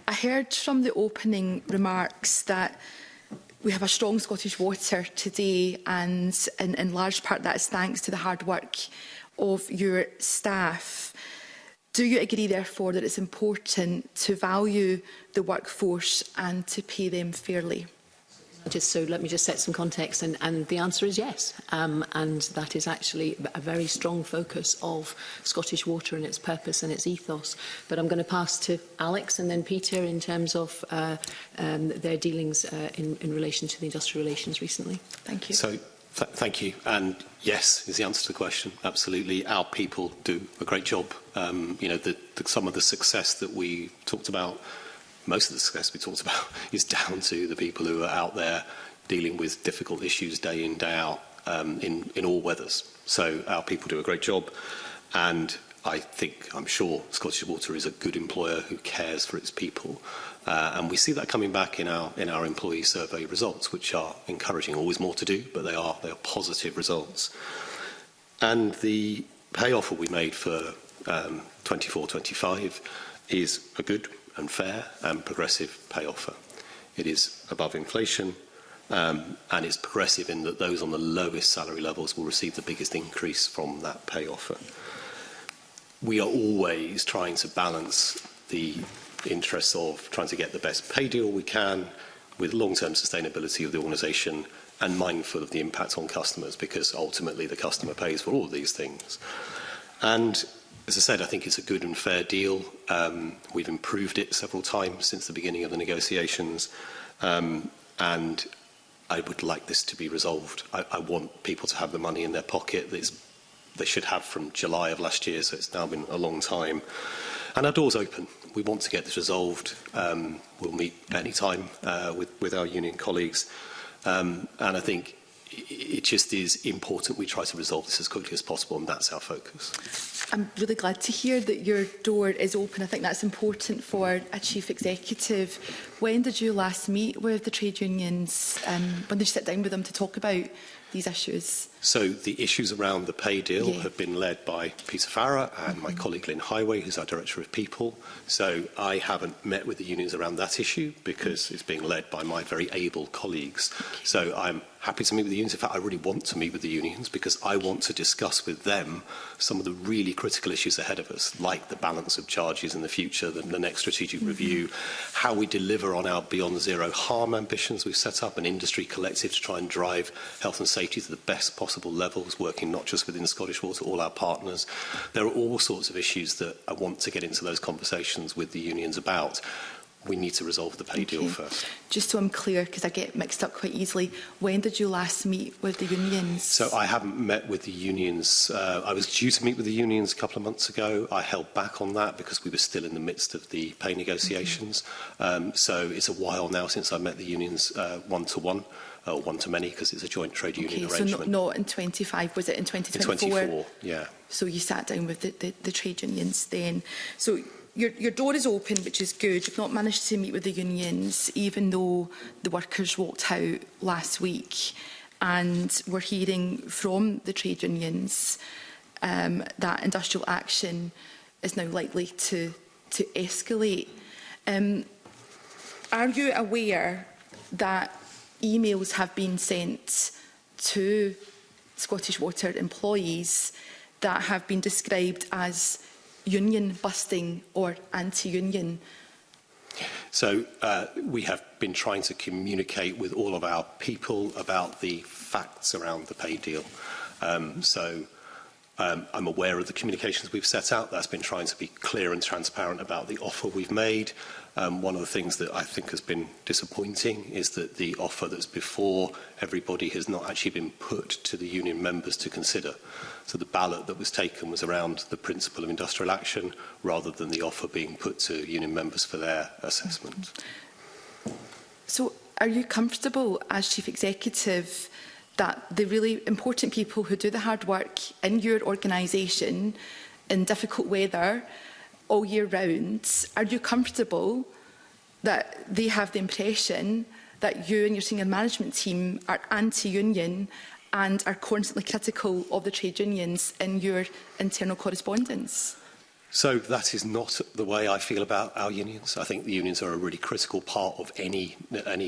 I heard from the opening remarks that we have a strong Scottish Water today, and in large part that is thanks to the hard work of your staff. Do you agree, therefore, that it's important to value the workforce and to pay them fairly? Let me just set some context, and the answer is yes. And that is actually a very strong focus of Scottish Water and its purpose and its ethos. But I'm going to pass to Alex and then Peter in terms of their dealings in relation to the industrial relations recently. Thank you. So, thank you. And yes is the answer to the question. Absolutely. Our people do a great job. You know, some of the success that we talked about, most of the success we talked about, is down to the people who are out there dealing with difficult issues day in, day out, in all weathers. So our people do a great job, and I'm sure Scottish Water is a good employer who cares for its people, and we see that coming back in our employee survey results, which are encouraging. Always more to do, but they are positive results. And the pay offer we made for 24-25 is a good and fair and progressive pay offer. It is above inflation, and it's progressive in that those on the lowest salary levels will receive the biggest increase from that pay offer. We are always trying to balance the interests of trying to get the best pay deal we can with long-term sustainability of the organisation and mindful of the impact on customers, because ultimately the customer pays for all of these things. And as I said, I think it's a good and fair deal. We've improved it several times since the beginning of the negotiations, and I would like this to be resolved. I want people to have the money in their pocket that they should have from July of last year, so it's now been a long time. And our door's open. We want to get this resolved. We'll meet any time with our union colleagues, and I think it just is important we try to resolve this as quickly as possible, and that's our focus. I'm really glad to hear that your door is open. I think that's important for a chief executive. When did you last meet with the trade unions? When did you sit down with them to talk about these issues? So the issues around the pay deal have been led by Peter Farrer and my colleague Lynn Highway, who's our Director of People. So I haven't met with the unions around that issue because it's being led by my very able colleagues. So I'm happy to meet with the unions. In fact, I really want to meet with the unions because I want to discuss with them some of the really critical issues ahead of us, like the balance of charges in the future, the next strategic review, how we deliver on our Beyond Zero Harm ambitions. We've set up an industry collective to try and drive health and safety to the best possible levels, working not just within Scottish Water, all our partners. There are all sorts of issues that I want to get into those conversations with the unions about. We need to resolve the pay deal first. Just so I'm clear, because I get mixed up quite easily, when did you last meet with the unions? So I haven't met with the unions. I was due to meet with the unions a couple of months ago. I held back on that because we were still in the midst of the pay negotiations. So it's a while now since I met the unions one-to-one. Or one-to-many, because it's a joint trade union arrangement. So not in 25, was it in 2024? In 24, yeah. So you sat down with the trade unions then. So your door is open, which is good. You've not managed to meet with the unions, even though the workers walked out last week. And we're hearing from the trade unions that industrial action is now likely to escalate. Are you aware that emails have been sent to Scottish Water employees that have been described as union busting or anti-union? So we have been trying to communicate with all of our people about the facts around the pay deal. I'm aware of the communications we've set out. That's been trying to be clear and transparent about the offer we've made. One of the things that I think has been disappointing is that the offer that's before everybody has not actually been put to the union members to consider. So the ballot that was taken was around the principle of industrial action rather than the offer being put to union members for their assessment. So are you comfortable as Chief Executive that the really important people who do the hard work in your organisation in difficult weather all year round, are you comfortable that they have the impression that you and your senior management team are anti-union and are constantly critical of the trade unions in your internal correspondence? So that is not the way I feel about our unions. I think the unions are a really critical part of any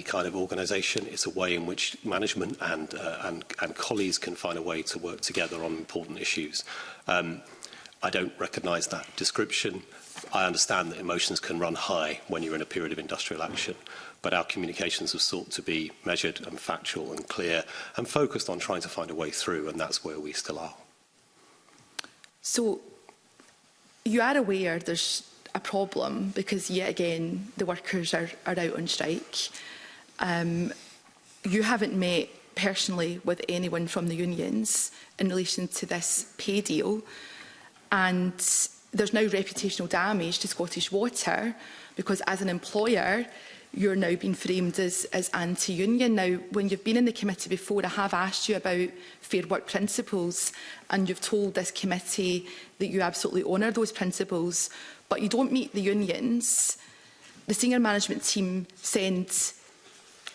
kind of organisation. It's a way in which management and colleagues can find a way to work together on important issues. I don't recognise that description. I understand that emotions can run high when you're in a period of industrial action, but our communications have sought to be measured and factual and clear and focused on trying to find a way through, and that's where we still are. So, you are aware there's a problem because, yet again, the workers are out on strike. You haven't met personally with anyone from the unions in relation to this pay deal, and there's now reputational damage to Scottish Water because, as an employer, you're now being framed as anti-union. Now, when you've been in the committee before, I have asked you about fair work principles, and you've told this committee that you absolutely honour those principles, but you don't meet the unions. The senior management team send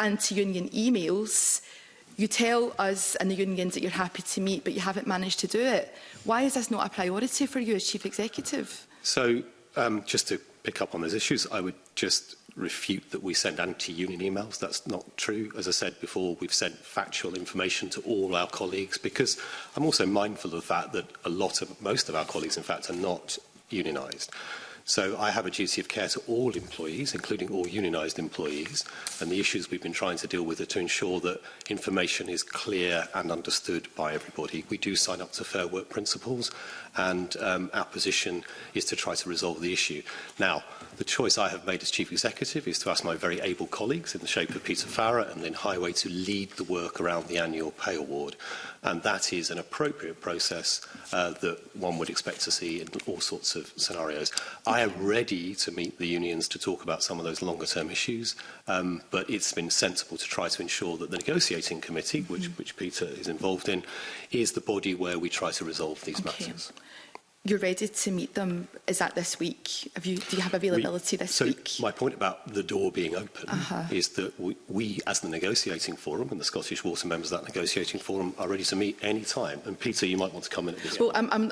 anti-union emails. You tell us and the unions that you're happy to meet, but you haven't managed to do it. Why is this not a priority for you as Chief Executive? So, just to pick up on those issues, I would just refute that we send anti-union emails. That's not true. As I said before, we've sent factual information to all our colleagues because I'm also mindful of the fact that most of our colleagues, in fact, are not unionised. So I have a duty of care to all employees, including all unionised employees, and the issues we've been trying to deal with are to ensure that information is clear and understood by everybody. We do sign up to fair work principles, and our position is to try to resolve the issue. Now, the choice I have made as Chief Executive is to ask my very able colleagues in the shape of Peter Farrer and Lynn Highway to lead the work around the annual pay award. And that is an appropriate process that one would expect to see in all sorts of scenarios. I am ready to meet the unions to talk about some of those longer-term issues, but it's been sensible to try to ensure that the negotiating committee, which Peter is involved in, is the body where we try to resolve these matters. You're ready to meet them. Is that this week? Do you have availability this week? So my point about the door being open is that we, as the negotiating forum, and the Scottish Water members of that negotiating forum, are ready to meet any time. And Peter, you might want to comment at this point. Well,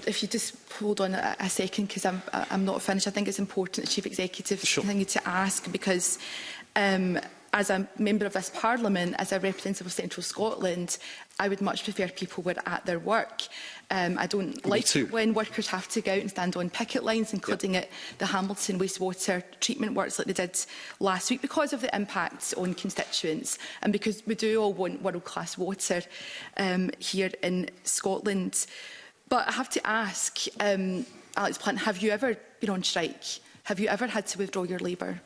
if you just hold on a second, because I'm not finished. I think it's important, the Chief Executive, to continue to ask, because as a member of this Parliament, as a representative of Central Scotland, I would much prefer people were at their work. I don't like it when workers have to go out and stand on picket lines, including at the Hamilton wastewater treatment works like they did last week, because of the impacts on constituents and because we do all want world-class water here in Scotland. But I have to ask, Alex Plant, have you ever been on strike? Have you ever had to withdraw your labour?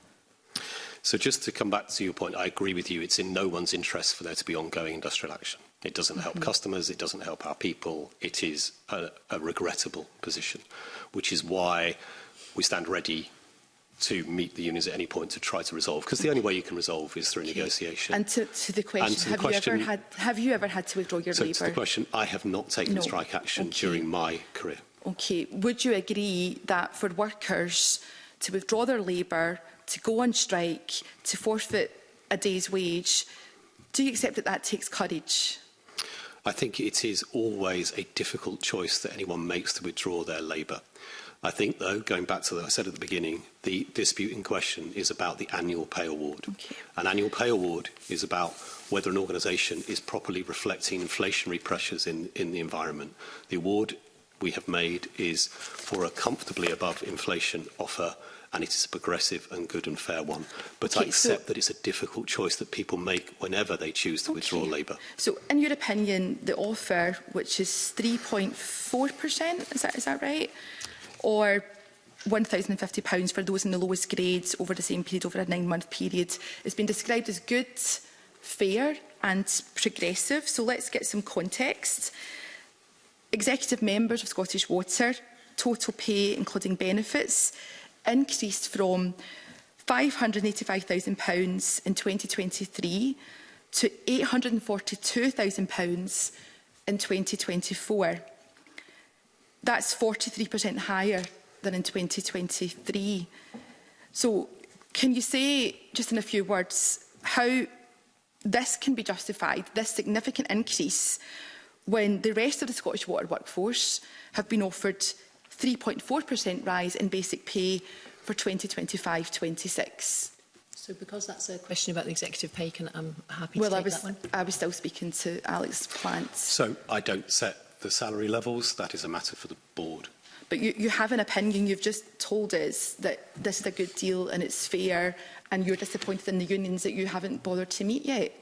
So just to come back to your point, I agree with you. It's in no one's interest for there to be ongoing industrial action. It doesn't help customers, it doesn't help our people. It is a regrettable position, which is why we stand ready to meet the unions at any point to try to resolve, because the only way you can resolve is through negotiation. And to the question, have you ever had to withdraw your labour? So to the question, I have not taken strike action during my career. Okay. Would you agree that for workers to withdraw their labour, to go on strike, to forfeit a day's wage, do you accept that that takes courage? I think it is always a difficult choice that anyone makes to withdraw their labour. I think, though, going back to what I said at the beginning, the dispute in question is about the annual pay award. Okay. An annual pay award is about whether an organisation is properly reflecting inflationary pressures in the environment. The award we have made is for a comfortably above inflation offer, and it is a progressive and good and fair one. But I accept that it's a difficult choice that people make whenever they choose to withdraw labour. So, in your opinion, the offer, which is 3.4%, is that right? Or £1,050 for those in the lowest grades over the same period, over a 9-month period, has been described as good, fair and progressive. So let's get some context. Executive members of Scottish Water, total pay including benefits, increased from £585,000 in 2023 to £842,000 in 2024. That's 43% higher than in 2023. So can you say, just in a few words, how this can be justified, this significant increase, when the rest of the Scottish Water workforce have been offered 3.4% rise in basic pay for 2025-26. So because that's a question about the executive pay, I'm happy to Well, take that one. I was still speaking to Alex Plant. So I don't set the salary levels. That is a matter for the board. But you have an opinion. You've just told us that this is a good deal and it's fair, and you're disappointed in the unions that you haven't bothered to meet yet.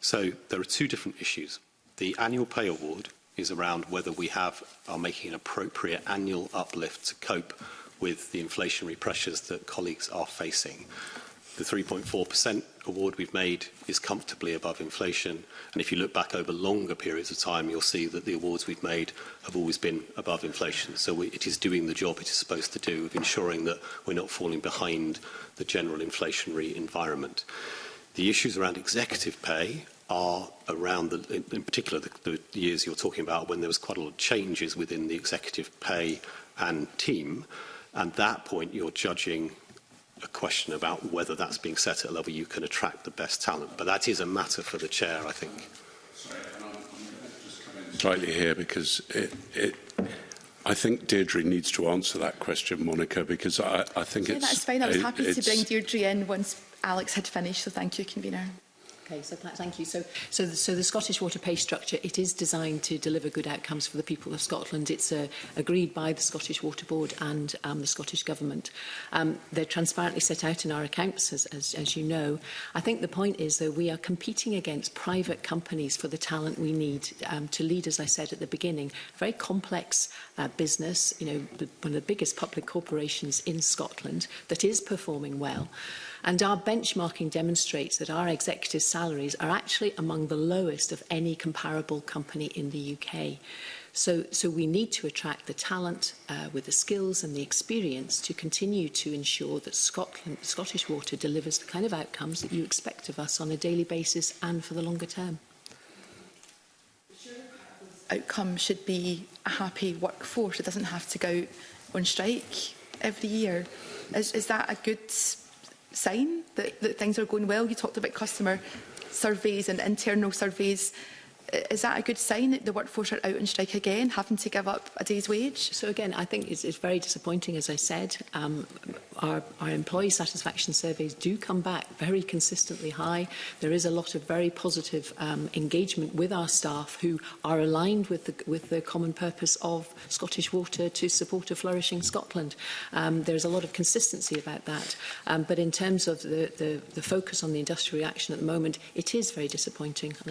So there are two different issues. The annual pay award is around whether we are making an appropriate annual uplift to cope with the inflationary pressures that colleagues are facing. The 3.4% award we've made is comfortably above inflation. And if you look back over longer periods of time, you'll see that the awards we've made have always been above inflation. So it is doing the job it is supposed to do of ensuring that we're not falling behind the general inflationary environment. The issues around executive pay are around, in particular, the years you're talking about when there was quite a lot of changes within the executive pay and team. And at that point, you're judging a question about whether that's being set at a level you can attract the best talent. But that is a matter for the chair, I think. Slightly here, because I think Deirdre needs to answer that question, Monica, because I think Yeah, it's... that's fine. I was happy to bring Deirdre in once Alex had finished, so thank you, convener. Okay, so thank you. So the Scottish Water pay structure, it is designed to deliver good outcomes for the people of Scotland. It's agreed by the Scottish Water Board and the Scottish Government. They're transparently set out in our accounts, as you know. I think the point is, though, we are competing against private companies for the talent we need to lead, as I said at the beginning, a very complex business, one of the biggest public corporations in Scotland that is performing well. And our benchmarking demonstrates that our executive salaries are actually among the lowest of any comparable company in the UK. So we need to attract the talent with the skills and the experience to continue to ensure that Scottish Water delivers the kind of outcomes that you expect of us on a daily basis and for the longer term. Outcome should be a happy workforce. It doesn't have to go out on strike every year. Is that a good sign that things are going well? You talked about customer surveys and internal surveys. Is that a good sign that the workforce are out on strike again, having to give up a day's wage? So again, I think it's very disappointing, as I said. Our employee satisfaction surveys do come back very consistently high. There is a lot of very positive engagement with our staff who are aligned with the common purpose of Scottish Water to support a flourishing Scotland. There's a lot of consistency about that. But in terms of the focus on the industrial reaction at the moment, it is very disappointing.